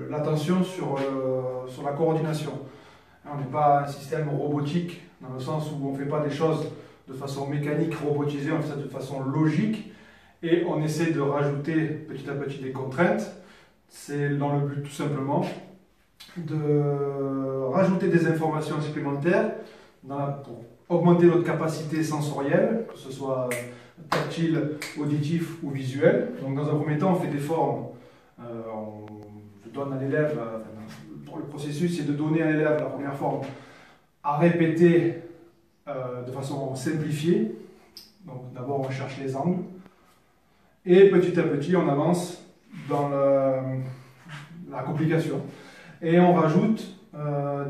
l'attention sur la coordination. On n'est pas un système robotique, dans le sens où on ne fait pas des choses de façon mécanique, robotisée, on fait ça de façon logique, et on essaie de rajouter petit à petit des contraintes. C'est dans le but tout simplement de rajouter des informations supplémentaires pour augmenter notre capacité sensorielle, que ce soit tactile, auditif ou visuel. Donc dans un premier temps, on fait des formes. Je donne à l'élève, le processus c'est de donner à l'élève la première forme à répéter de façon simplifiée. Donc d'abord on cherche les angles et petit à petit on avance dans la complication et on rajoute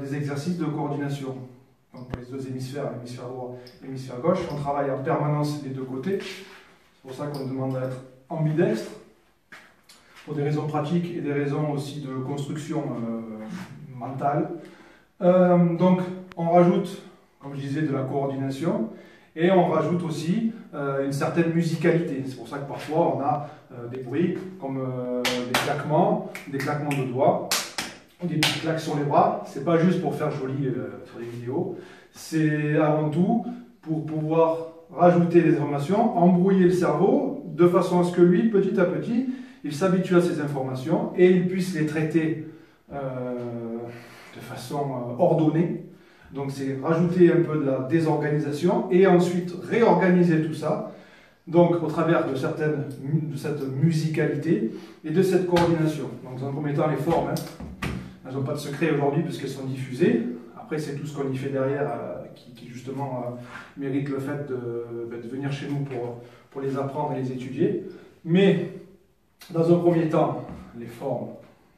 des exercices de coordination. Donc pour les deux hémisphères, l'hémisphère droit et l'hémisphère gauche, on travaille en permanence des deux côtés. C'est pour ça qu'on demande d'être ambidextre, pour des raisons pratiques et des raisons aussi de construction mentale. Donc on rajoute, comme je disais, de la coordination et on rajoute aussi une certaine musicalité. C'est pour ça que parfois on a des bruits comme des claquements de doigts, des petites claques sur les bras. C'est pas juste pour faire joli sur les vidéos, c'est avant tout pour pouvoir rajouter des informations, embrouiller le cerveau de façon à ce que lui, petit à petit, il s'habitue à ces informations et il puisse les traiter de façon ordonnée. Donc c'est rajouter un peu de la désorganisation et ensuite réorganiser tout ça, donc au travers de cette musicalité et de cette coordination. Donc dans un premier temps, les formes, elles n'ont pas de secret aujourd'hui puisqu'elles sont diffusées. Après, c'est tout ce qu'on y fait derrière qui justement mérite le fait de venir chez nous pour les apprendre et les étudier. Mais dans un premier temps, les formes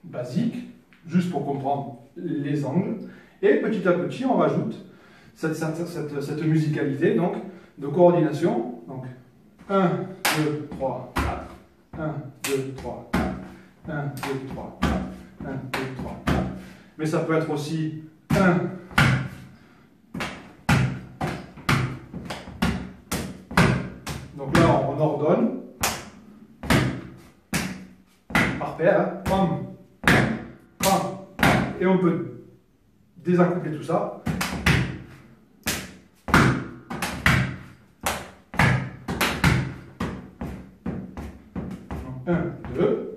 basiques, juste pour comprendre les angles. Et petit à petit, on rajoute cette musicalité donc, de coordination. Donc 1, 2, 3, 4. 1, 2, 3, 4. 1, 2, 3, 4. 1, 2, 3, 4. Mais ça peut être aussi 1. Donc là, on ordonne. Par paire. Hein. Pam, pam. Et on peut désaccoupler tout ça. 1, 2.